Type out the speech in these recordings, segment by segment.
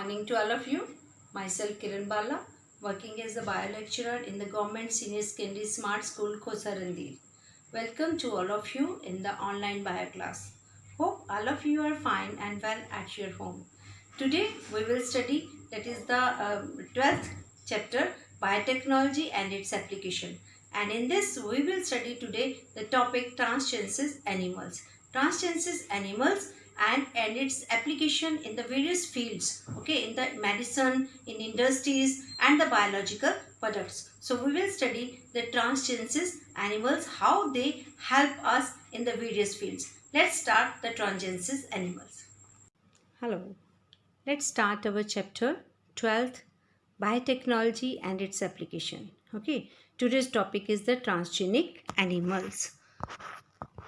morning to all of you. Myself Kiran Bala, working as a bio lecturer in the Government Senior Secondary Smart School Khosarandir. Welcome to all of you in the online bio class. Hope all of you are fine and well at your home. Today we will study that is the 12th chapter biotechnology and its application. And in this we will study today the topic transgenous animals. Transgenous animals and its application in the various fields, okay, in the medicine, in industries and the biological products. So we will study the transgenous animals, how they help us in the various fields. Let's start the transgenous animals. Hello, let's start our chapter 12th, biotechnology and its application. Okay, today's topic is the transgenic animals.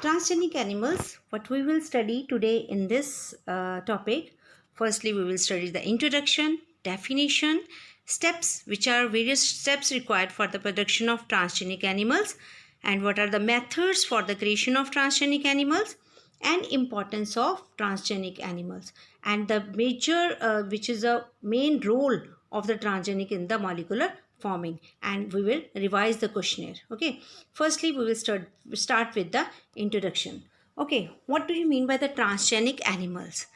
Transgenic animals, what we will study today in this topic. Firstly, we will study the introduction, definition, steps, which are various steps required for the production of transgenic animals, and what are the methods for the creation of transgenic animals, and importance of transgenic animals, and the major which is a main role of the transgenic in the molecular forming, and we will revise the questionnaire. Okay, firstly we will start with the introduction. Okay, what do you mean by the transgenic animals?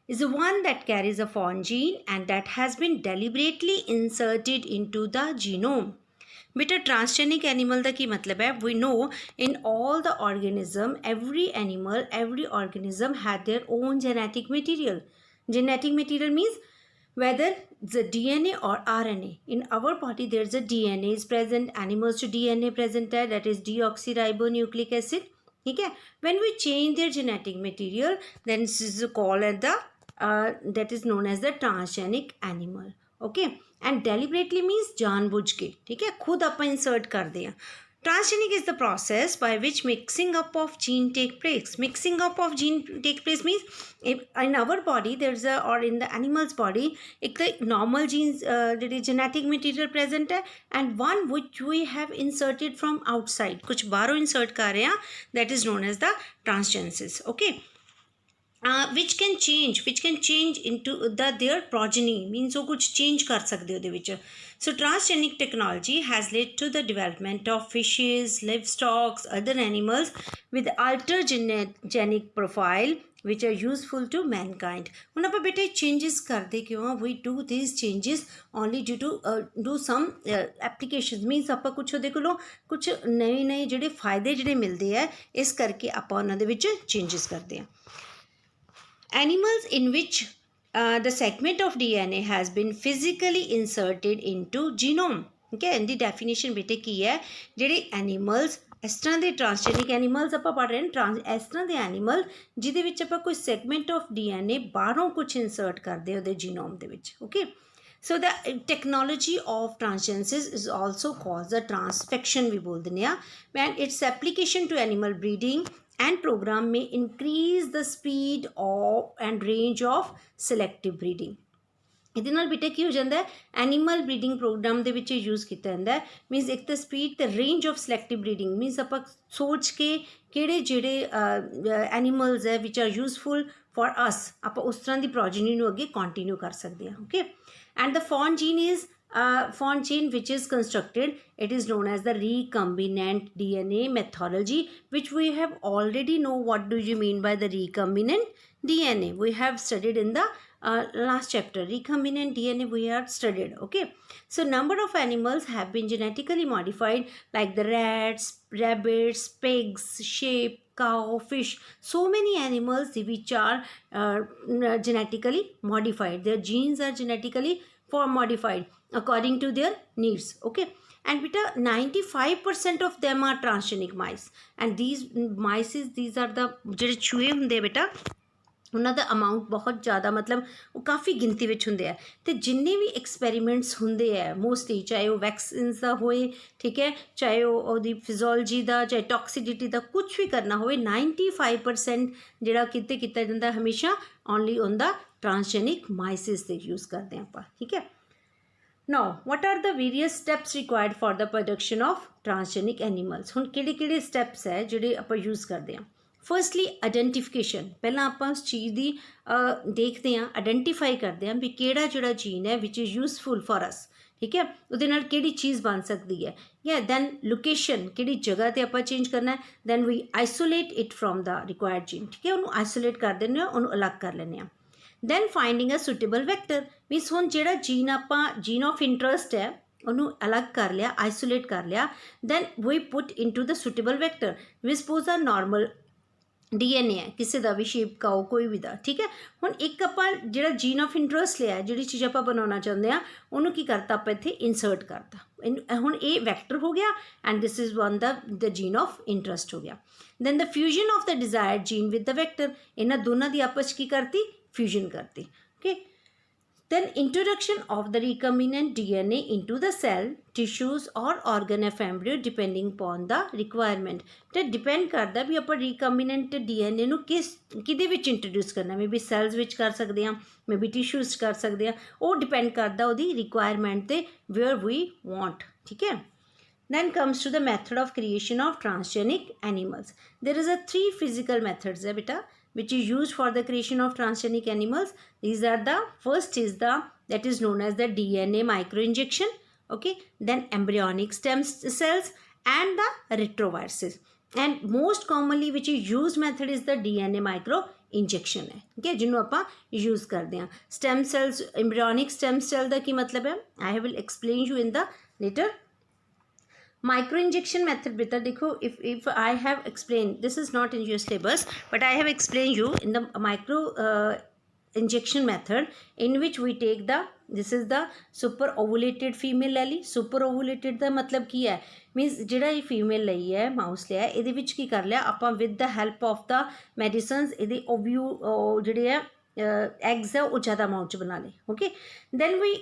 Is the one that carries a foreign gene and that has been deliberately inserted into the genome. बेटा transgenic animal का की मतलब है, we know in all the organism, every animal, every organism had their own genetic material. Genetic material means whether the DNA or RNA. In our body there is a DNA is present, animals to DNA present है, that is deoxyribonucleic acid. ठीक है, when we change their genetic material, then this is called as the that is known as the transgenic animal. Okay, and deliberately means जानबूझ के, ठीक है, खुद आप insert कर दें. Transgenic is the process by which mixing up of gene take place. Mixing up of gene take place means if in our body there's a, or in the animal's body, एक normal genes genetic material present है, and one which we have inserted from outside, कुछ बाहरों insert कर रहे हैं, that is known as the transgenesis. Okay. Which can change into their progeny, means वो कुछ change कर सकते ਉਹਦੇ ਵਿੱਚ. So transgenic technology has led to the development of fishes, livestock, other animals with altered genic profile which are useful to mankind. ਹੁਣ ਆਪਾਂ ਬੇਟੇ changes ਕਰਦੇ ਕਿਉਂ? We do these changes only due to do some applications, means ਆਪਾਂ ਕੁਛ ਉਹਦੇ ਕੋਲੋਂ ਕੁਛ ਨਵੇਂ ਜਿਹੜੇ ਫਾਇਦੇ ਜਿਹੜੇ ਮਿਲਦੇ ਆ, ਇਸ ਕਰਕੇ ਆਪਾਂ ਉਹਨਾਂ ਦੇ ਵਿੱਚ changes ਕਰਦੇ ਹਾਂ. Animals in which the segment of DNA has been physically inserted into genome. Okay, and the definition बेटे की है, ਜਿਹੜੇ animals ਇਸ ਤਰ੍ਹਾਂ ਦੇ transgenic animals ਆਪਾਂ ਪੜ੍ਹ ਰਹੇ ਹਾਂ, ਇਸ ਤਰ੍ਹਾਂ ਦੇ animal ਜਿਹਦੇ ਵਿੱਚ ਆਪਾਂ ਕੋਈ segment of DNA ਬਾਹਰੋਂ ਕੁਝ insert ਕਰਦੇ ਉਹਦੇ genome ਦੇ ਵਿੱਚ. Okay, so the technology of transgenesis is also called the transfection ਵੀ ਬੋਲ ਦਿੰਦੇ ਆ, and its application to animal breeding and program may increase the speed of and range of selective breeding. ਇਹਦੇ ਨਾਲ ਬੇਟਾ ਕੀ ਹੋ ਜਾਂਦਾ ਹੈ, ਐਨੀਮਲ ਬਰੀਡਿੰਗ ਪ੍ਰੋਗਰਾਮ ਦੇ ਵਿੱਚ ਯੂਜ਼ ਕੀਤਾ ਜਾਂਦਾ ਹੈ. ਮੀਨਸ ਇੱਕ ਤਾਂ ਸਪੀਡ ਤੇ range of selective breeding, means ਆਪਾਂ ਸੋਚ ਕੇ ਕਿਹੜੇ ਜਿਹੜੇ ਐਨੀਮਲਸ ਹੈ ਵਿਚ ਆਰ ਯੂਜ਼ਫੁਲ ਫॉर ਅਸ, ਆਪਾਂ ਉਸ ਤਰ੍ਹਾਂ ਦੀ ਪ੍ਰੋਜੀਨੀ ਨੂੰ ਅੱਗੇ ਕੰਟੀਨਿਊ ਕਰ ਸਕਦੇ ਹਾਂ. Okay, and the phone jean is foreign gene which is constructed, it is known as the recombinant DNA methodology, which we have already know. What do you mean by the recombinant DNA? We have studied in the last chapter. Recombinant DNA we have studied. Okay, so number of animals have been genetically modified, like the rats, rabbits, pigs, sheep, cow, fish. So many animals which are genetically modified. Their genes are genetically modified according to their needs. Okay, and beta 95% of them are transgenic mice, and these mice these are the ਜਿਹੜੇ ਚੂਹੇ ਹੁੰਦੇ ਬੇਟਾ, ਉਹਨਾਂ ਦਾ amount ਬਹੁਤ ਜ਼ਿਆਦਾ, ਮਤਲਬ ਉਹ ਕਾਫੀ ਗਿਣਤੀ ਵਿੱਚ ਹੁੰਦੇ ਆ. ਅਤੇ ਜਿੰਨੇ ਵੀ ਐਕਸਪੈਰੀਮੈਂਟਸ ਹੁੰਦੇ ਆ ਮੋਸਟਲੀ, ਚਾਹੇ ਉਹ ਵੈਕਸੀਨਸ ਦਾ ਹੋਏ, ਠੀਕ ਹੈ, ਚਾਹੇ ਉਹਦੀ ਫਿਜ਼ੋਲੋਜੀ ਦਾ, ਚਾਹੇ ਟੌਕਸਿਸਿਟੀ ਦਾ, ਕੁਛ ਵੀ ਕਰਨਾ ਹੋਵੇ, 95% ਜਿਹੜਾ ਕੀਤਾ ਜਾਂਦਾ ਹਮੇਸ਼ਾ ਓਨਲੀ ਔਨ ਦਾ ਟਰਾਂਸਜੈਨਿਕ ਮਾਈਸਿਸ ਦੇ ਯੂਜ਼ ਕਰਦੇ ਹਾਂ ਆਪਾਂ. ਠੀਕ ਹੈ. Now, what are the various steps required for the production of transgenic animals? ਹੁਣ ਕਿਹੜੇ steps ਹੈ ਜਿਹੜੇ ਆਪਾਂ use ਕਰਦੇ ਹਾਂ? ਫਰਸਟਲੀ ਆਇਡੈਂਟੀਫਿਕੇਸ਼ਨ, ਪਹਿਲਾਂ ਆਪਾਂ ਉਸ ਚੀਜ਼ ਦੀ ਦੇਖਦੇ ਹਾਂ, ਆਇਡੈਂਟੀਫਾਈ ਕਰਦੇ ਹਾਂ ਵੀ ਕਿਹੜਾ ਜਿਹੜਾ ਜੀਨ ਹੈ ਵਿਚ ਇਜ਼ ਯੂਜ਼ਫੁਲ ਫॉर ਅਸ, ਠੀਕ ਹੈ, ਉਹਦੇ ਨਾਲ ਕਿਹੜੀ ਚੀਜ਼ ਬਣ ਸਕਦੀ ਹੈ, ਜਾਂ ਦੈਨ ਲੋਕੇਸ਼ਨ, ਕਿਹੜੀ ਜਗ੍ਹਾ 'ਤੇ ਆਪਾਂ ਚੇਂਜ ਕਰਨਾ ਹੈ, then we isolate it from the required gene, ਠੀਕ ਹੈ, ਉਹਨੂੰ ਆਈਸੋਲੇਟ ਕਰ ਦਿੰਦੇ ਹਾਂ, ਉਹਨੂੰ ਅਲੱਗ ਕਰ ਲੈਂਦੇ ਹਾਂ। ਦੈਨ ਫਾਈਂਡਿੰਗ ਅ ਸੁਟੇਬਲ ਵੈਕਟਰ, ਮੀਨਸ ਹੁਣ ਜਿਹੜਾ ਜੀਨ ਆਪਾਂ ਜੀਨ ਆਫ ਇੰਟਰਸਟ ਹੈ ਉਹਨੂੰ ਅਲੱਗ ਕਰ ਲਿਆ, ਆਈਸੋਲੇਟ ਕਰ ਲਿਆ, then we put into the suitable vector. We suppose a normal DNA ਹੈ, ਕਿਸੇ ਦਾ ਵੀ ਸ਼ੇਪ ਕਾਓ ਕੋਈ ਵੀ ਦਾ, ਠੀਕ ਹੈ। ਹੁਣ ਇੱਕ ਆਪਾਂ ਜਿਹੜਾ ਜੀਨ ਆਫ ਇੰਟਰਸਟ ਲਿਆ, ਜਿਹੜੀ ਚੀਜ਼ ਆਪਾਂ ਬਣਾਉਣਾ ਚਾਹੁੰਦੇ ਹਾਂ ਉਹਨੂੰ ਕੀ ਕਰਤਾ ਆਪਾਂ ਇੱਥੇ ਇਨਸਰਟ ਕਰਤਾ, ਹੁਣ ਇਹ ਵੈਕਟਰ ਹੋ ਗਿਆ and this is one the gene of interest ਹੋ ਗਿਆ। Then the fusion of the desired gene with the vector, ਇਹਨਾਂ ਦੋਨਾਂ ਦੀ ਆਪਸ 'ਚ ਕੀ ਕਰਤੀ, ਫਿਊਜ਼ਨ ਕਰਤੀ, okay. Then introduction of the recombinant DNA into the cell, tissues or organ of embryo depending upon the requirement। ਤੇ ਡਿਪੈਂਡ ਕਰਦਾ ਵੀ ਆਪਾਂ recombinant DNA ਨੂੰ ਕਿਹਦੇ ਵਿੱਚ ਇੰਟਰੋਡਿਊਸ ਕਰਨਾ, ਮੇ ਬੀ ਸੈਲਸ ਵਿੱਚ ਕਰ ਸਕਦੇ ਹਾਂ, ਮੇ ਬੀ ਟਿਸ਼ੂਜ਼ ਕਰ ਸਕਦੇ ਹਾਂ, ਉਹ ਡਿਪੈਂਡ ਕਰਦਾ ਉਹਦੀ ਰਿਕੁਆਇਰਮੈਂਟ 'ਤੇ ਵੇਅਰ ਵੀ ਵਾਂਟ, ਠੀਕ ਹੈ। Then comes to the method of creation of transgenic animals. There is a 3 physical methods है बेटा which is used for the creation of transgenic animals. These are the first is the that is known as the DNA microinjection, okay, then embryonic stem cells and the retroviruses, and most commonly which is used method is the DNA micro injection है, ठीक है, जिन्होंने आप use करते हैं। Stem cells, embryonic stem cell का की मतलब है, I will explain you in the later. Micro injection method बेटा देखो, if I have explained, this is not in your syllabus but I have explained you in the micro injection method in which we take the, this is the super ovulated female ਲੈ ਲਈ। super ovulated ਦਾ ਮਤਲਬ ਕੀ ਹੈ, means ਜਿਹੜਾ ਇਹ female ਲਈ ਹੈ, mouse ਲਿਆ, ਇਹਦੇ ਵਿੱਚ ਕੀ ਕਰ ਲਿਆ ਆਪਾਂ with the help of the medicines ਇਹਦੇ ਜਿਹੜੇ ਹੈ ਐਗਸ ਹੈ ਉਹ ਜ਼ਿਆਦਾ ਅਮਾਊਂਟ 'ਚ ਬਣਾ ਲਏ, okay. Then we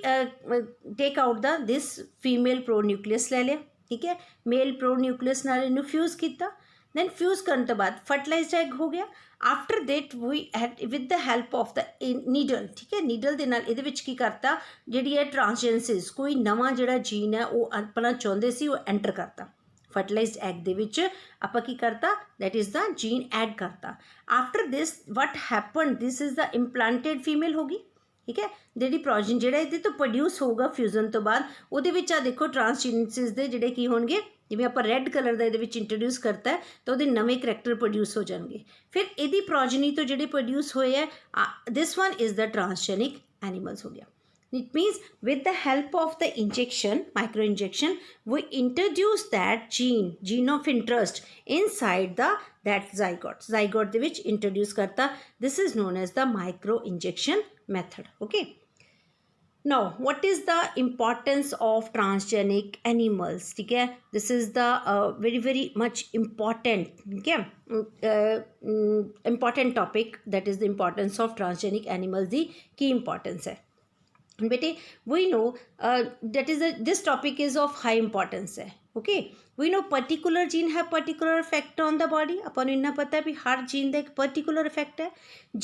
take out the this female pronucleus ਲੈ ਲਿਆ, ठीक है, मेल प्रो न्यूक्लियस नाल इनू फ्यूज़ किया, दैन फ्यूज़ करने तो बाद फर्टिलाइज्ड एग हो गया। After that we had with the help of the needle, ठीक है, नीडल दे नाल इहदे विच की करता, जिहड़ी है ट्रांसजेंसिस, कोई नवा जिहड़ा जीन है वो अपना चाहुंदे सी वो एंटर करता फर्टिलाइज्ड एग दे विच, आपां की करता, that is the gene add करता। After this what happen, this is the implanted female होगी, ठीक है, जी प्रोजन जो ये तो प्रोड्यूस होगा फ्यूजन तो बाद वो आ देखो ट्रांसजीनसिस के जोड़े की होंगे, जिमें आप रैड कलर का ये इंट्रोड्यूस करता है तो वो नवे करैक्टर प्रोड्यूस हो जाएंगे। फिर यदी प्रोजनी तो जोड़े प्रोड्यूस होए है, this one is the transgenic animals हो गया। It means with the help of the injection, micro injection, we introduce that gene of interest inside the that zygote ਦੇ ਵਿੱਚ introduce करता। this is known as the micro injection method, okay। now what is the importance of transgenic animals, ठीक है, this is the very much important, ठीक है, important topic, that is the importance of transgenic animals दी की importance है बेटे। we know that is this topic is of high importance है, okay। we know particular gene have particular effect on the body, अपन इन्ना पता है भी हर gene का एक particular effect है।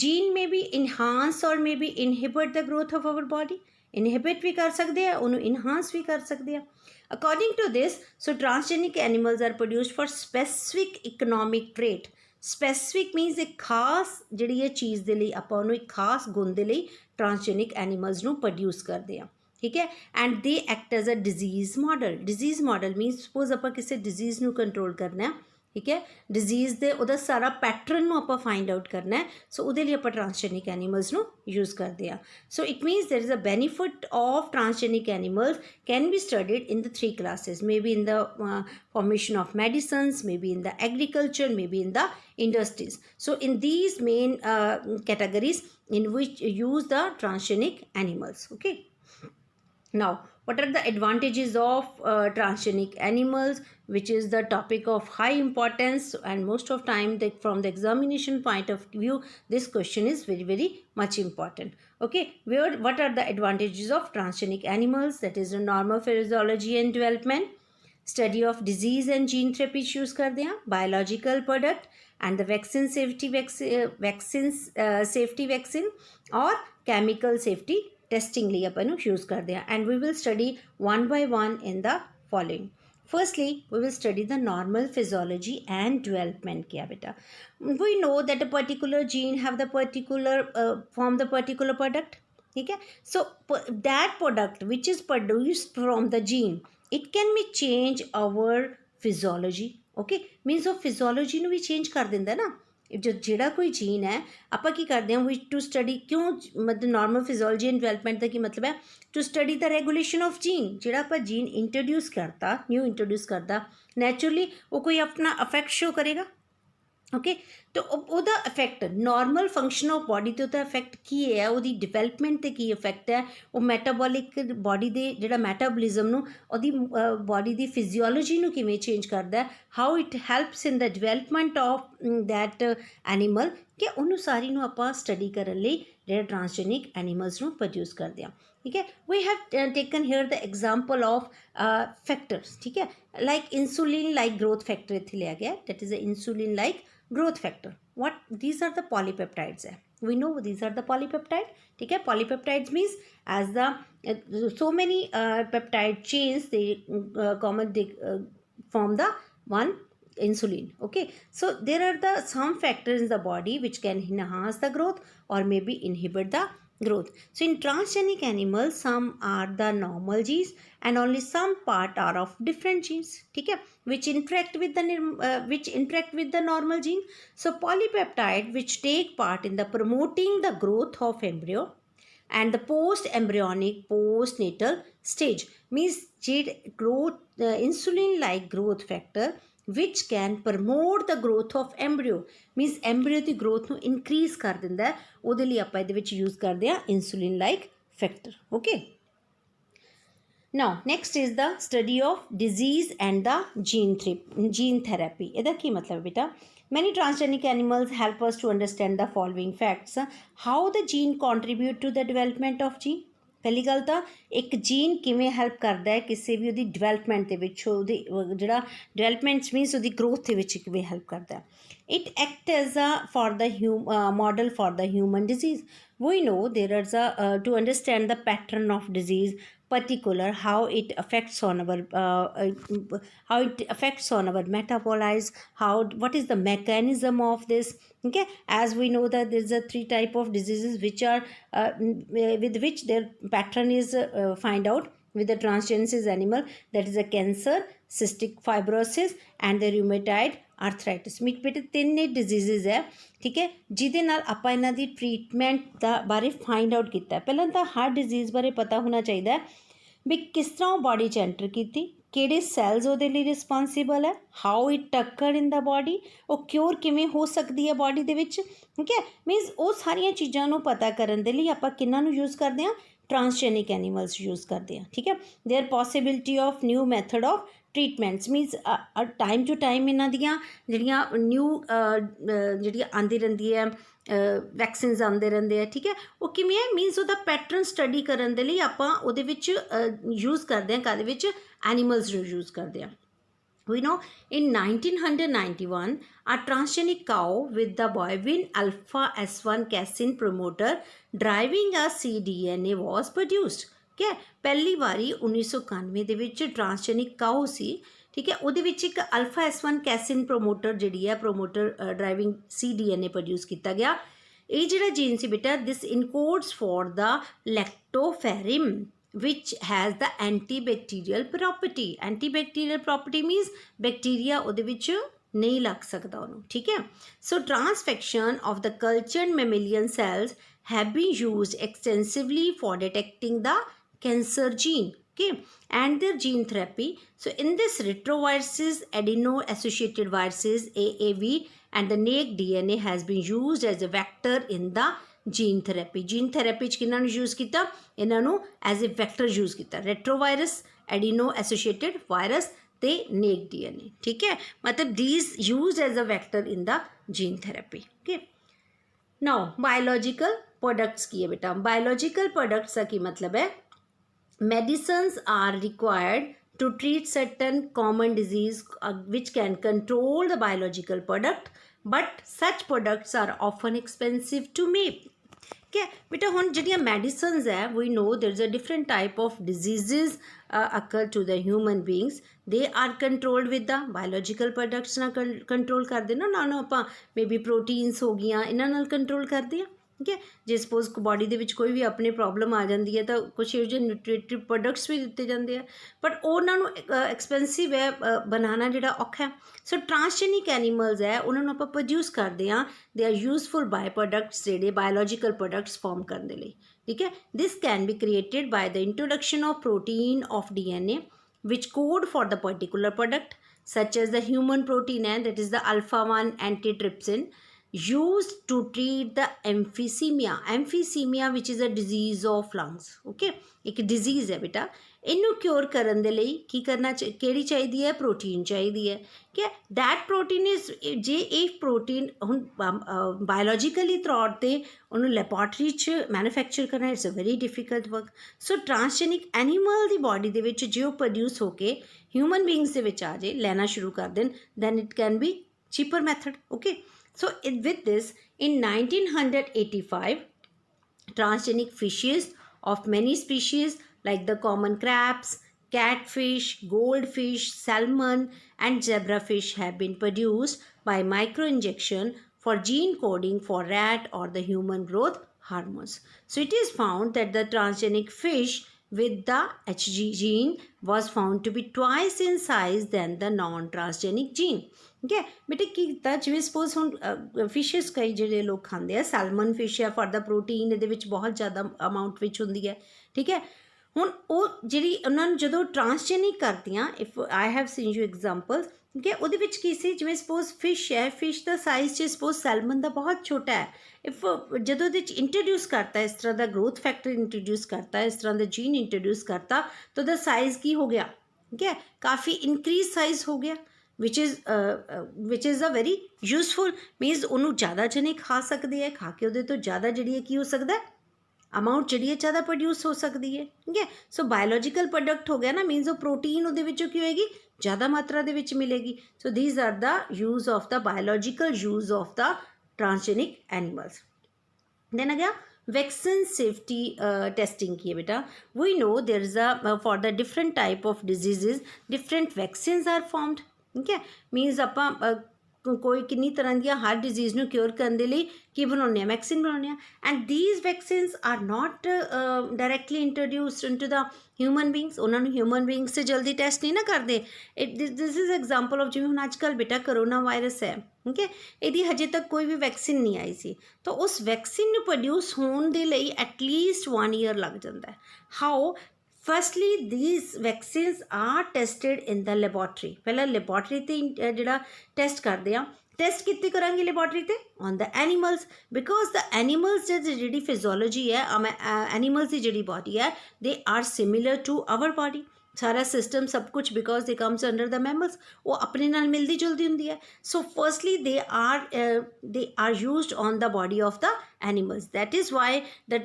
gene may be enhance or may be inhibit the growth of our body, inhibit भी कर सकते हैं, उन्हें enhance भी कर सकते हैं। according to this, so transgenic animals are produced for specific economic trait। Specific मीनस एक खास जी है चीज़ के लिए आप एक खास गुण के लिए ट्रांसजेनिक एनिमल्स नू प्रोड्यूस करते हैं, ठीक है, and they act as a disease model. Disease model means suppose आप किसी डिजीज़ नू कंट्रोल करना है, ठीक है, डिजीज़ दे उहदा सारा पैटर्न नू आपां फाइंड आउट करना है, सो उहदे लिए आपां ट्रांसजेनिक एनिमल्स नू यूज़ करते हैं। So it means there is a benefit of transgenic animals can be studied in the 3 classes, may be in the formation of medicines, maybe in the agriculture, maybe in the industries। so in these main categories in which use the transgenic animals, okay। now what are the advantages of transgenic animals, which is the topic of high importance, and most of time from the examination point of view this question is very much important, okay। what are the advantages of transgenic animals, that is the normal physiology and development, study of disease and gene therapy use करते हैं, biological product and the vaccine safety vaccine और chemical safety testing लिए अपन use करते हैं, and we will study one by one in the following, Firstly, we will study the normal physiology and development किया बेटा. We know that a particular gene have the particular form the particular product. ठीक है. So that product which is produced from the gene, it can be change our physiology. Okay, means of physiology ਨੂੰ ਵੀ change ਕਰ ਦਿੰਦਾ ਨਾ. ਜੋ ਜਿਹੜਾ ਕੋਈ jean ਹੈ, ਆਪਾਂ ਕੀ ਕਰਦੇ ਹਾਂ, ਵੀ ਟੂ ਸਟੱਡੀ ਕਿਉਂ, ਮਤਲਬ ਨਾਰਮਲ ਫਿਜ਼ੋਲੋਜੀ ਐਂਡ ਡਿਵੈਲਪਮੈਂਟ ਦਾ ਕੀ ਮਤਲਬ ਹੈ, to study the regulation of gene. ਜਿਹੜਾ ਆਪਾਂ ਜੀਨ ਇੰਟਰੋਡਿਊਸ ਕਰਤਾ, ਨਿਊ ਇੰਟਰੋਡਿਊਸ ਕਰਦਾ, ਨੈਚੁਰਲੀ ਉਹ ਕੋਈ ਆਪਣਾ ਅਫੈਕਟ ਸ਼ੋ ਕਰੇਗਾ. ਓਕੇ, तो ਉਹਦਾ effect normal function of body 'ਤੇ ਉਹਦਾ ਇਫੈਕਟ ਕੀ ਹੈ, ਉਹਦੀ ਡਿਵੈਲਪਮੈਂਟ 'ਤੇ ਕੀ ਇਫੈਕਟ ਹੈ, ਉਹ ਮੈਟਾਬੋਲਿਕ ਬਾਡੀ ਦੇ ਜਿਹੜਾ ਮੈਟਾਬੋਲਿਜ਼ਮ ਨੂੰ, ਉਹਦੀ ਬਾਡੀ ਦੀ ਫਿਜ਼ੀਓਲੋਜੀ ਨੂੰ ਕਿਵੇਂ ਚੇਂਜ ਕਰਦਾ, how it helps in the development of that animal, ਕਿ ਉਹਨੂੰ ਸਾਰੀ ਨੂੰ ਆਪਾਂ ਸਟੱਡੀ ਕਰਨ ਲਈ ਜਿਹੜੇ ਟਰਾਂਸਜੈਨਿਕ ਐਨੀਮਲਸ ਨੂੰ ਪ੍ਰੋਡਿਊਸ ਕਰਦੇ ਹਾਂ. ठीक है, we have taken here the example of factors. ठीक है, like insulin like growth factor इत्थे लिया गया, that is the insulin like growth factor. What these are the polypeptides है, we know these are the polypeptide. ठीक है, polypeptides means as the so many peptide chains they form the one insulin. Okay, so there are the some factors in the body which can enhance the growth or maybe inhibit the growth. So in transgenic animals, some are the normal genes and only some part are of different genes, ठीक है, which interact with the normal gene. So polypeptide which take part in the promoting the growth of embryo and the post embryonic postnatal stage, means growth insulin like growth factor which can promote the growth of embryo, means embryo the growth ਨੂੰ increase ਕਰ ਦਿੰਦਾ ਹੈ, ਉਹਦੇ ਲਈ ਆਪਾਂ ਇਹਦੇ ਵਿੱਚ use ਕਰਦੇ ਹਾਂ insulin like factor. Okay, now next is the study of disease and the gene therapy. ਇਹਦਾ ਕੀ ਮਤਲਬ ਬੇਟਾ, many transgenic animals help us to understand the following facts. How the gene contribute to the development of gene. ਪਹਿਲੀ ਗੱਲ ਤਾਂ ਇੱਕ jean ਕਿਵੇਂ help ਕਰਦਾ ਹੈ ਕਿਸੇ ਵੀ ਉਹਦੀ ਡਿਵੈਲਪਮੈਂਟ ਦੇ ਵਿੱਚ, ਉਹਦੀ ਜਿਹੜਾ ਡਿਵੈਲਪਮੈਂਟ ਮੀਨਸ ਉਹਦੀ ਗਰੋਥ ਦੇ ਵਿੱਚ ਕਿਵੇਂ ਹੈਲਪ ਕਰਦਾ ਹੈ. It act as a for the model for the human disease. We know there is a to understand the pattern of disease, particular how it affects on our metabolites, what is the mechanism of this. Okay, as we know that there is a 3 type of diseases which are with which their pattern is find out with the transgenic animal, that is a cancer, cystic fibrosis and the rheumatoid arthritis. ਮੀਟ ਬੇਟੇ 3 ਡਿਜ਼ੀਜ਼ਿਜ਼ ਹੈ, ਠੀਕ ਹੈ, ਜਿਹਦੇ ਨਾਲ ਆਪਾਂ ਇਹਨਾਂ ਦੀ treatment ਦਾ ਬਾਰੇ ਫਾਈਂਡ ਆਊਟ ਕੀਤਾ. ਪਹਿਲਾਂ ਤਾਂ ਹਰ ਡਿਜ਼ੀਜ਼ ਬਾਰੇ ਪਤਾ ਹੋਣਾ ਚਾਹੀਦਾ ਵੀ ਕਿਸ ਤਰ੍ਹਾਂ ਉਹ ਬਾਡੀ 'ਚ ਐਂਟਰ ਕੀਤੀ, ਕਿਹੜੇ ਸੈਲਸ ਉਹਦੇ ਲਈ ਰਿਸਪੋਂਸੀਬਲ ਹੈ, ਹਾਊ ਇਟ ਟੱਕਰ ਇਨ ਦਾ ਬਾਡੀ, ਉਹ ਕਿਉਰ ਕਿਵੇਂ ਹੋ ਸਕਦੀ ਹੈ ਬਾਡੀ ਦੇ ਵਿੱਚ. ਠੀਕ ਹੈ, ਮੀਨਸ ਉਹ ਸਾਰੀਆਂ ਚੀਜ਼ਾਂ ਨੂੰ ਪਤਾ ਕਰਨ ਦੇ ਲਈ ਆਪਾਂ ਕਿਹਨਾਂ ਨੂੰ ਯੂਜ਼ ਕਰਦੇ ਹਾਂ, ट्रांसजेनिक एनिमल्स यूज़ करते हैं. ठीक है, there possibility of new method of treatments means time to time इन्हां दियां जिहड़ियां न्यू जिहड़ियां आंदी रहिंदी है, वैक्सीन्स आंदे रहिंदे है. ठीक है, वो किवें है मीनस उहदा पैटर्न स्टडी करन दे लई आपां उहदे विच यूज़ करदे हां, काहदे विच एनिमल्स नूं यूज़ करदे हां. We know in 1991 a transgenic cow with the bovine alpha S1 casein promoter driving a cDNA was produced. ठीक है, पहली वारी 1991 ਦੇ ਵਿੱਚ ट्रांसजेनिक काउ ਸੀ. ठीक है, ਉਹਦੇ ਵਿੱਚ ਇੱਕ अल्फा S1 casein promoter ਜਿਹੜੀ ਹੈ promoter driving cDNA ਪ੍ਰੋਡਿਊਸ ਕੀਤਾ ਗਿਆ. ਇਹ ਜਿਹੜਾ ਜੀਨ ਸੀ ਬੇਟਾ, this encodes for the lactoferrin which has the antibacterial property. Antibacterial property means bacteria ਉਹਦੇ ਵਿੱਚ ਨਹੀਂ ਲੱਗ ਸਕਦਾ ਉਹਨੂੰ. ਠੀਕ ਹੈ, so transfection of the cultured mammalian cells have been used extensively for detecting the cancer gene. Okay, and their gene therapy. So in this retroviruses, adeno associated viruses AAV and the naked DNA has been used as a vector in the gene therapy. Gene therapy किन्हां नूं use किया, इन्हां नूं as a vector use किया, retrovirus, adeno associated virus ते naked DNA. ठीक है, मतलब these use as a vector in the gene therapy. Okay, now biological products की है बेटा. बायोलॉजिकल प्रोडक्ट्स का की मतलब है medicines are required to treat certain common disease which can control the biological product, but such products are often expensive to make. ठीक है बेटा हुण जिहड़ियां मेडिसिन्स है we know there is a different type of diseases occur to the human beings they are controlled with the biological products ना control करदे ना उन्हां नूं आपां मे बी प्रोटीन्स हो गईयां इन्हां नाल कंट्रोल करदे आ ठीक है जे सपोज बॉडी दे विच कोई भी अपने प्रॉब्लम आ जाती है तो कुछ ਇਹੋ ਜਿਹੇ न्यूट्रीटिव प्रोडक्ट्स भी दिते जाते हैं बट उन्हां नूं एक्सपेंसिव है बनाना जिहड़ा औखा है सो ट्रांसजेनिक एनीमल्स है उन्हां नूं आपां प्रोड्यूस करदे आ they are useful by products जिहड़े बायोलॉजिकल प्रोडक्ट्स फॉर्म करने दे लई ठीक है this can be created by the introduction of protein of DNA which code for the particular product such as the human protein and that is the alpha 1 antitrypsin used to treat the emphysema which is a disease of lungs okay एक disease है बेटा इनू cure करन दे लई की करना केड़ी चाहिदी है प्रोटीन चाहिदी है कि दैट प्रोटीन इज जे एक प्रोटीन हुण बायोलॉजिकली तौर ते उन्होंने लैबोरेटरी च मैन्युफैक्चर करना it's a very difficult work so transgenic animal the body दे विच जो प्रोड्यूस होके ह्यूमन बींग्स दे विच आ जाए लेना शुरू कर then then it can be cheaper method okay so with this in 1985 transgenic fishes of many species like the common crabs, catfish, goldfish, salmon and zebrafish have been produced by microinjection for gene coding for rat or the human growth hormones. So it is found that the transgenic fish with the HG gene was found to be twice in size than the non-transgenic gene. ठीक है बेटे की ਕੀਤਾ ਜਿਵੇਂ suppose ਹੁਣ fishes ਕਈ ਜਿਹੜੇ ਲੋਕ ਖਾਂਦੇ ਆ ਸੈਲਮਨ ਫਿਸ਼ ਹੈ ਫॉर द प्रोटीन ਇਹਦੇ ਵਿੱਚ ਬਹੁਤ ਜ਼ਿਆਦਾ ਅਮਾਊਂਟ ਵਿੱਚ ਹੁੰਦੀ ਹੈ ਠੀਕ ਹੈ ਹੁਣ ਉਹ ਜਿਹੜੀ ਉਹਨਾਂ ਨੂੰ ਜਦੋਂ ਟਰਾਂਸਜੈਨਿਕ ਕਰਦੀਆਂ if I have seen you example ਠੀਕ ਹੈ ਉਹਦੇ ਵਿੱਚ ਕੀ ਸੀ ਜਿਵੇਂ ਸਪੋਜ਼ ਫਿਸ਼ ਹੈ ਫਿਸ਼ ਦਾ ਸਾਈਜ਼ 'ਚ ਸਪੋਜ਼ ਸੈਲਮਨ ਦਾ ਬਹੁਤ ਛੋਟਾ ਹੈ ਇਫ ਜਦੋਂ ਉਹਦੇ 'ਚ ਇੰਟਰੋਡਿਊਸ ਕਰਤਾ ਇਸ ਤਰ੍ਹਾਂ ਦਾ ਗਰੋਥ ਫੈਕਟਰ ਇੰਟਰੋਡਿਊਸ ਕਰਤਾ ਇਸ ਤਰ੍ਹਾਂ ਦਾ ਜੀਨ ਇੰਟਰੋਡਿਊਸ ਕਰਤਾ ਤਾਂ ਉਹਦਾ ਸਾਈਜ਼ ਕੀ ਹੋ ਗਿਆ ਠੀਕ ਹੈ ਕਾਫੀ ਇਨਕਰੀਜ਼ ਸਾਈਜ਼ ਹੋ ਗਿਆ which is a very useful means ਉਹਨੂੰ ਜ਼ਿਆਦਾ ਜਣੇ ਖਾ ਸਕਦੇ ਹੈ ਖਾ ਕੇ ਉਹਦੇ ਤੋਂ ਜ਼ਿਆਦਾ ਜਿਹੜੀ ਹੈ ਕੀ ਹੋ ਸਕਦਾ ਅਮਾਊਂਟ ਜਿਹੜੀ ਹੈ ਜ਼ਿਆਦਾ ਪ੍ਰੋਡਿਊਸ ਹੋ ਸਕਦੀ ਹੈ ਠੀਕ ਹੈ ਸੋ ਬਾਇਓਲੋਜੀਕਲ ਪ੍ਰੋਡਕਟ ਹੋ ਗਿਆ ਨਾ ਮੀਨਸ ਉਹ ਪ੍ਰੋਟੀਨ ਉਹਦੇ ਵਿੱਚੋਂ ਕੀ ਹੋਏਗੀ ਜ਼ਿਆਦਾ ਮਾਤਰਾ ਦੇ ਵਿੱਚ ਮਿਲੇਗੀ so these are the use of the biological use of the transgenic animals then आ गया वैक्सीन सेफ्टी टेस्टिंग की है बेटा we know there is a for the different type of diseases different vaccines are formed ठीक है मीनस ਆਪਾਂ कोई किन्नी तरह ਦੀਆਂ हर डिजीज़ ਨੂੰ क्योर ਕਰਨ ਦੇ ਲਈ ਕੀ ਬਣਾਉਂਦੇ ਆ ਵੈਕਸੀਨ ਬਣਾਉਂਦੇ ਆ and these vaccines are not directly introduced into the human beings ਉਹਨਾਂ ਨੂੰ ਹਿਊਮਨ ਬੀਂਗਸ 'ਤੇ ਜਲਦੀ ਟੈਸਟ ਨਹੀਂ ਨਾ ਕਰਦੇ ਦਿਸ ਇਜ਼ ਐਗਜ਼ਾਮਪਲ ਆਫ ਜਿਵੇਂ ਹੁਣ ਅੱਜ ਕੱਲ੍ਹ ਬੇਟਾ ਕਰੋਨਾ ਵਾਇਰਸ ਹੈ ਠੀਕ ਹੈ ਇਹਦੀ ਹਜੇ ਤੱਕ ਕੋਈ ਵੀ ਵੈਕਸੀਨ ਨਹੀਂ ਆਈ ਸੀ ਤਾਂ ਉਸ ਵੈਕਸੀਨ ਨੂੰ ਪ੍ਰੋਡਿਊਸ ਹੋਣ ਦੇ ਲਈ ਐਟਲੀਸਟ 1 ਈਅਰ ਲੱਗ ਜਾਂਦਾ ਹੈ ਹਾਓ Firstly, these vaccines are tested in the laboratory. पहला laboratory ते जिहड़ा test करदे आ टेस्ट कितने करांगे लेबोरेटरी ते on the animals because the animals जी फिजियोलॉजी है एनिमल्स की जी बॉडी है they are similar to our body सारा सिस्टम सब कुछ because they comes under the mammals वो अपने नाल मिलती जुलती होंगी है so firstly they are used on the body of the animals that is why the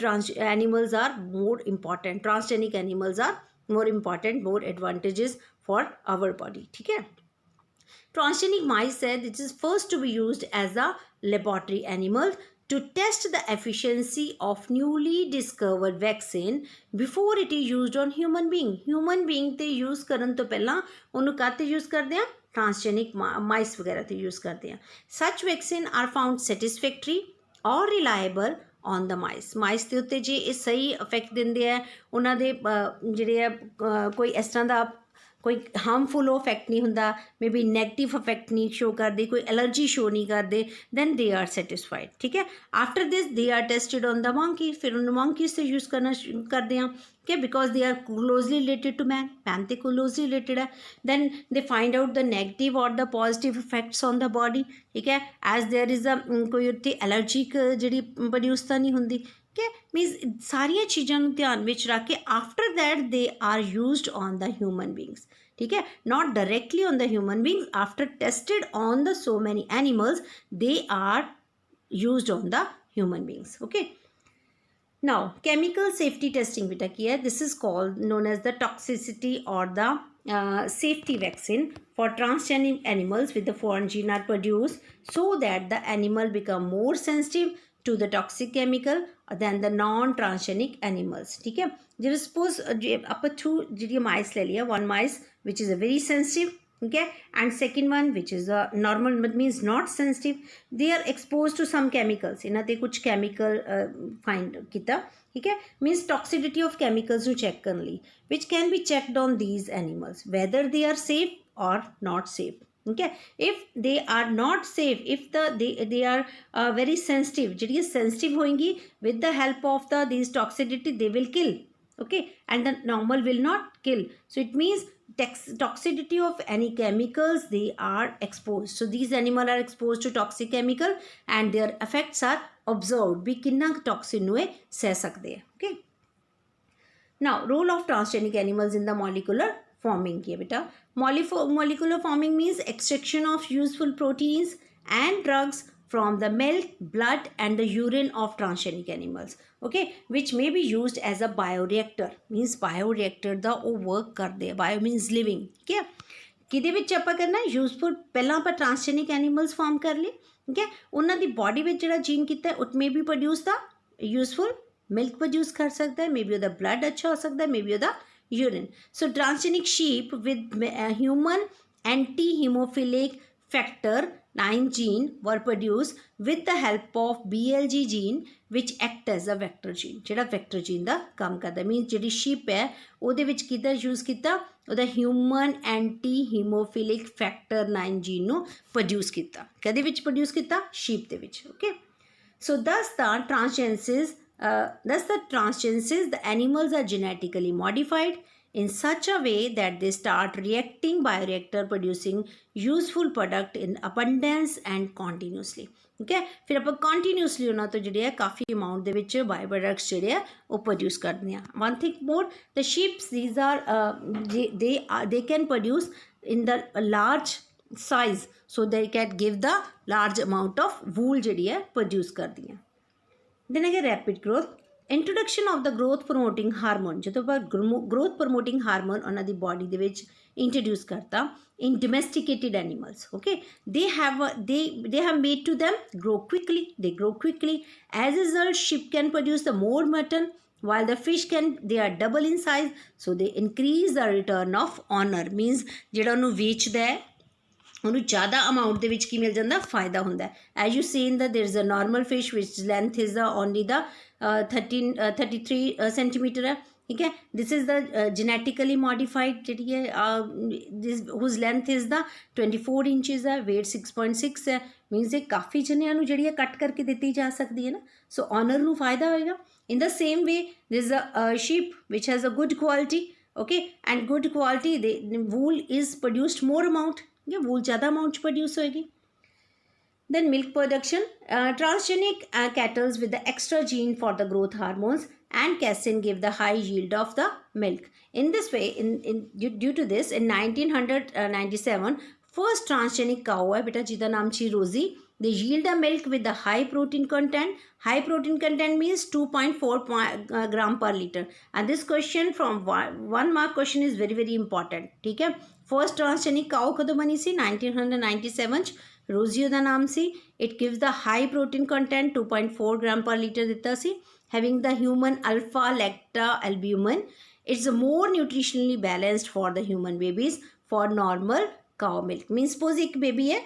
animals are more important transgenic animals are more important more advantages for our body ठीक है transgenic mice है this is first to be used as a laboratory animal to test the efficiency of newly discovered vaccine before it is used on human being ते use करन तो पहला उन्होंने काते use करते हैं ट्रांसजेनिक माइस वगैरह ते use करते हैं such vaccine are found satisfactory or reliable on the mice ਦੇ ਉੱਤੇ ਜੇ ਇਹ ਸਹੀ ਇਫੈਕਟ ਦਿੰਦੇ ਆ ਉਹਨਾਂ ਦੇ ਜਿਹੜੇ ਆ ਕੋਈ ਇਸ ਤਰ੍ਹਾਂ ਦਾ कोई हार्मफुल इफैक्ट नहीं होंदा मे बी नैगेटिव इफैक्ट नहीं शो करते कोई एलर्जी शो नहीं करते दैन दे आर सैटिस्फाइड ठीक है after this they are tested on the monkey फिर उन्होंने मंकीज से यूज़ करना करते हैं कि because they are closely related to man तो क्लोजली रिलेटेड है then they find out the negative और the positive effects on the body ठीक है एज देयर इज़ अ कोई उत्ते एलर्जिक जी प्रोड्यूस तो नहीं होंगी कि मीनस सारिया चीज़ों ध्यान में रख के after that they are used on the human beings ठीक है not directly on the human beings after tested on the so many animals they are used on the human beings okay now chemical safety testing बेटा की है this is called known as the toxicity और the safety vaccine for transgenic animals with the foreign gene are produced so that the animal become more sensitive to the toxic chemical then the non transgenic animals. ठीक है, जिवें suppose ਆਪਾਂ 2 ਜਿਹੜੀਆਂ ਮਾइस ले लिया, one mice which is a very sensitive, okay, and second one which is a normal but means not sensitive, they are exposed to some chemicals, इन्हां ते कुछ chemical find किया, ठीक है, means toxicity of chemicals ਨੂੰ check ਕਰਨ ਲਈ, which can be checked on these animals whether they are safe or not safe, okay. If they are not safe, if they are very sensitive, ਜਿਹੜੀ sensitive ਹੋਏਗੀ, with the help of these toxicity they will kill, okay, and the normal will not kill. So it means toxicity of any chemicals they are exposed. So these animals are exposed to toxic chemical and their effects are observed, भी किन्ना toxin ਨੂੰ ਇਹ ਸਹਿ ਸਕਦੇ हैं, okay. Now role of transgenic animals in the molecular forming ਕੀ ਹੈ ਬੇਟਾ? Molecular forming means extraction of useful proteins and drugs from the milk, blood and the urine of transgenic animals, okay, which may be used as a bioreactor, means bioreactor ਦਾ ਉਹ work ਕਰਦੇ ਆ, bio means living, ਠੀਕ ਹੈ। ਕਿਹਦੇ ਵਿੱਚ ਆਪਾਂ ਕਰਨਾ useful, ਪਹਿਲਾਂ ਆਪਾਂ ਟ੍ਰਾਂਸਜੈਨਿਕ ਐਨੀਮਲਸ ਫਾਰਮ ਕਰ ਲਏ, ਠੀਕ ਹੈ, ਉਹਨਾਂ ਦੀ ਬਾਡੀ ਵਿੱਚ ਜਿਹੜਾ ਜੀਨ ਕੀਤਾ it may be produce the useful milk produce ਕਰ ਸਕਦਾ ਹੈ, ਮੇ ਬੀ ਉਹਦਾ ਬਲੱਡ ਅੱਛਾ ਹੋ ਸਕਦਾ ਹੈ, ਮੇ ਬੀ ਉਹਦਾ urine. So transgenic sheep with human anti-hemophilic factor 9 gene were produced with the help of BLG gene which act as a vector gene. ਜਿਹੜਾ vector gene ਦਾ ਕੰਮ ਕਰਦਾ, means ਜਿਹੜੀ sheep ਹੈ ਉਹਦੇ ਵਿੱਚ ਕਿਹਦਾ use ਕੀਤਾ, ਉਹਦਾ human anti-hemophilic factor 9 gene ਨੂੰ produce ਕੀਤਾ। ਕਦੇ ਵਿੱਚ produce ਕੀਤਾ? sheep ਦੇ ਵਿੱਚ, okay. So thus the transgenesis, the animals are genetically modified in such a way that they start reacting bioreactor producing useful product in abundance and continuously, okay. फिर ਆਪਾਂ continuously ਉਹਨਾਂ ਤੋਂ ਜਿਹੜੇ ਹੈ ਕਾਫੀ amount ਦੇ ਵਿੱਚ bio products ਜਿਹੜੇ ਹੈ ਉਹ produce ਕਰਦੇ ਹਾਂ। One thing more, the sheep, these are they can produce in the large size, so they can give the large amount of wool ਜਿਹੜੀ ਹੈ produce ਕਰਦੀਆਂ। then again rapid growth, introduction of the growth promoting hormone, ਜਦੋਂ ਆਪਾਂ growth promoting hormone ਉਹਨਾਂ ਦੀ body ਦੇ ਵਿੱਚ introduce ਕਰਤਾ in domesticated animals, okay, they have made to them grow quickly, they grow quickly, as a result sheep can produce the more mutton while the fish they are double in size, so they increase the return of honor, means ਜਿਹੜਾ ਉਹਨੂੰ ਵੇਚਦਾ ਹੈ ਉਹਨੂੰ ਜ਼ਿਆਦਾ amount ਦੇ ਵਿੱਚ ਕੀ ਮਿਲ ਜਾਂਦਾ, ਫਾਇਦਾ ਹੁੰਦਾ। As you seen the there is a normal fish ਵਿਚ length is the only the 33 centimetre ਹੈ, ਠੀਕ ਹੈ। This is the genetically modified ਜਿਹੜੀ ਹੈ, ਹੁਜ਼ ਲੈਂਥ ਇਜ਼ ਦਾ 24 ਇੰਚਜ਼ ਹੈ, ਵੇਟ 6.6 ਹੈ, ਮੀਨਸ ਇਹ ਕਾਫੀ ਜਣਿਆਂ ਨੂੰ ਜਿਹੜੀ ਹੈ ਕੱਟ ਕਰਕੇ ਦਿੱਤੀ ਜਾ ਸਕਦੀ ਹੈ ਨਾ, ਸੋ ਓਨਰ ਨੂੰ ਫਾਇਦਾ ਹੋਏਗਾ। In the same way this is a sheep which has a good quality, okay, and good quality, the wool is produced more amount, yeah, wool ज़्यादा amount produce होएगी। then milk production, transgenic cattle with the extra gene for the growth hormones and casein give the high yield of the milk. In this way, due to this, in 1997 first transgenic cow है बेटा जिसका नाम छी रोजी, they yield a milk with the high protein content. High protein content means 2.4 gram per liter, and this question from 1 mark question is very very important, ठीक है। first transgenic cow कदों बनी सी 1997 रोजी ਉਹਦਾ ਨਾਮ ਸੀ। it gives the high protein content 2.4 gram per liter ਦਿੱਤਾ ਸੀ, having the human alpha lacta albumin. It's more nutritionally balanced for the human babies for normal cow milk, means suppose ਇੱਕ baby ਹੈ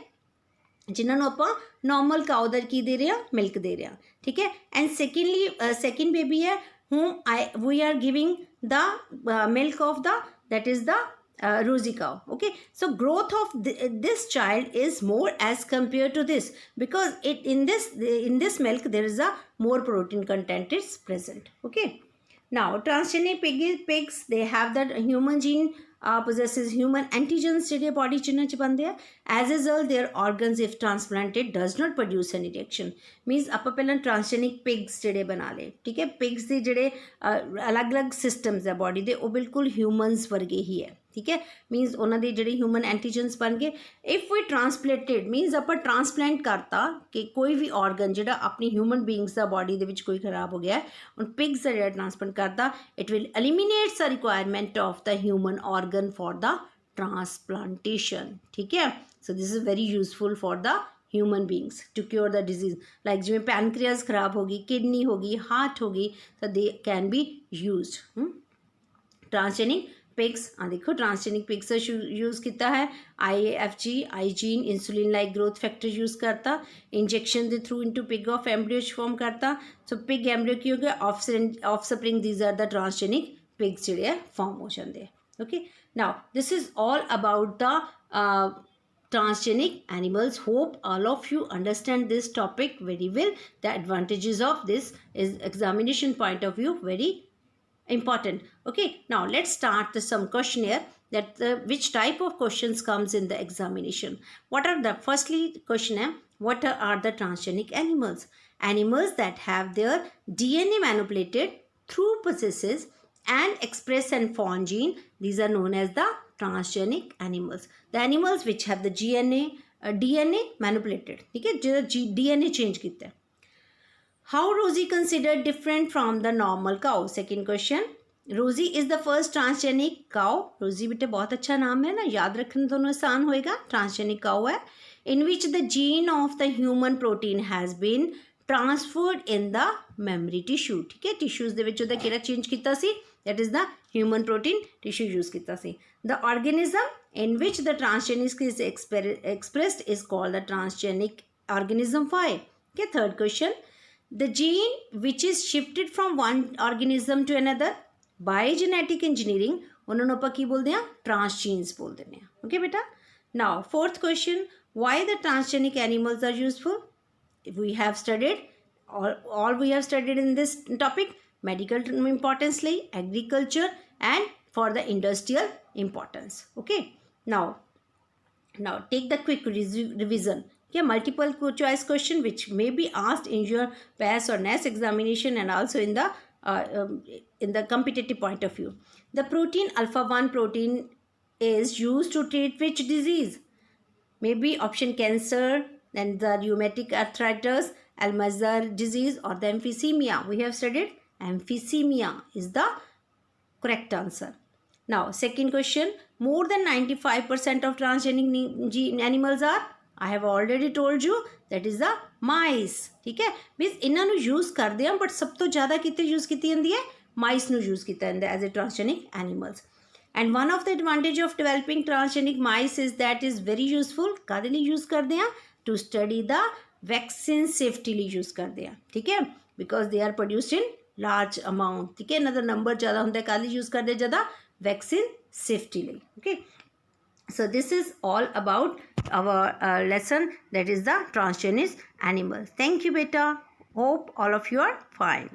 ਜਿਨ੍ਹਾਂ ਨੂੰ ਆਪਾਂ ਨੋਰਮਲ ਕਾਓ ਦਾ ਕੀ ਦੇ ਰਹੇ ਹਾਂ, milk ਦੇ ਰਹੇ ਹਾਂ, ਠੀਕ ਹੈ। ਐਂਡ ਸੈਕਿੰਡ ਬੇਬੀ ਹੈ whom we are giving the milk of that is the rosy cow, okay. So growth of this child is more as compared to this, because in this milk there is a more protein content is present, okay. Now transgenic pigs they have that human gene possesses human antigens ਜਿਹੜੇ body ਜਿਨ੍ਹਾਂ 'ਚ ਬਣਦੇ ਆ, as a result their organs if transplanted does not produce any reaction, means ਆਪਾਂ ਪਹਿਲਾਂ transgenic pigs ਜਿਹੜੇ ਬਣਾ ਲਏ, ਠੀਕ ਹੈ। pigs ਦੇ ਜਿਹੜੇ ਅਲੱਗ-ਅਲੱਗ systems ਹੈ body ਦੇ ਉਹ ਬਿਲਕੁਲ humans ਵਰਗੇ ਹੀ ਹੈ, ਠੀਕ ਹੈ। ਮੀਨਸ ਉਹਨਾਂ ਦੇ ਜਿਹੜੇ ਹਿਊਮਨ ਐਂਟੀਜਨਸ ਬਣ ਗਏ। ਇਫ ਵੀ ਟਰਾਂਸਪਲੇਟਡ ਮੀਨਸ ਆਪਾਂ ਟਰਾਂਸਪਲੈਂਟ ਕਰਤਾ ਕਿ ਕੋਈ ਵੀ ਔਰਗਨ ਜਿਹੜਾ ਆਪਣੀ ਹਿਊਮਨ ਬੀਇੰਗਸ ਦਾ ਬੋਡੀ ਦੇ ਵਿੱਚ ਕੋਈ ਖਰਾਬ ਹੋ ਗਿਆ ਹੁਣ ਪਿਗਸ ਦਾ ਜਿਹੜਾ ਟਰਾਂਸਪਲੈਂਟ ਕਰਤਾ it will eliminates the requirement of the human organ for the transplantation, ठीक है। So this is very useful for the human beings to cure the disease like जिमें पैनक्रियाज खराब होगी, किडनी होगी, हार्ट होगी, तो they can be used. Transgenic pigs देखो transgenic pigs use किया है IAFG आइजीन insulin like growth factor use करता इंजेक्शन दे through into pig of embryo form करता सो पिग एम्ब्रियो की हो गया offspring these are the transgenic pigs जिहड़े फॉर्म हो जाते हैं। Okay now this is all about the transgenic animals. Hope all of you understand this topic very well. The advantages of this is examination point of view very important. Okay, now let's start some questionnaire that which type of questions comes in the examination. What are the firstly questionnaire, what are the transgenic animals? Animals that have their DNA manipulated through processes and express and foreign gene, these are known as the transgenic animals. The animals which have the DNA manipulated, ठीक है, जो DNA change किया है. How Rosie considered different from the normal cow? Second question. Rosie is the first transgenic cow. Rosie बेटे बहुत अच्छा नाम है ना, याद रखना दोनों आसान होएगा. Transgenic cow है. In which the gene of the human protein has been transferred in the memory tissue. ठीक है, tissues ਦੇ ਵਿੱਚ ਉਹਦਾ ਕਿਹੜਾ change ਕੀਤਾ ਸੀ? That is the human protein tissue use ਕੀਤਾ ਸੀ. The organism in which the transgenic is expressed is called the transgenic organism. Why? Okay, third question. The gene which is shifted from one organism to another by genetic engineering, ਉਹਨਾਂ ਨੂੰ ਆਪਾਂ ਕੀ ਬੋਲਦੇ ਹਾਂ? Transgenes ਬੋਲਦੇ ਨੇ. Okay ਬੇਟਾ. Now fourth question. Why the transgenic animals are useful? We have studied all we have studied in this topic. Medical importance lay, agriculture and for the industrial importance. Okay, now take the quick revision. Yeah, multiple choice question which may be asked in your PAS or NAS examination and also in the competitive point of view. The protein alpha 1 protein is used to treat which disease? Maybe option cancer, then the rheumatic arthritis, Alzheimer's disease or the emphysema. We have studied emphysema is the correct answer. Now second question. More than 95% of transgenic animals are, I have already told you, that is the mice. ठीक है, means इन्हां नूं use करते हैं but सब तो ज़्यादा कितने यूज़ की जाती है? माइस नूं यूज़ किया जाता है as a transgenic animals. And one of the advantage of developing transgenic mice is that is very useful. कादे लिए यूज़ करते हैं? To study the vaccine safety लिए यूज़ करते हैं. ठीक है, because they are produced in large amount. ठीक है, another number ज़्यादा होता है, कादे यूज़ करते ज़्यादा? Vaccine safety लिए. Okay, so this is all about our lesson, that is the transgenic animals. Thank you beta. Hope all of you are fine.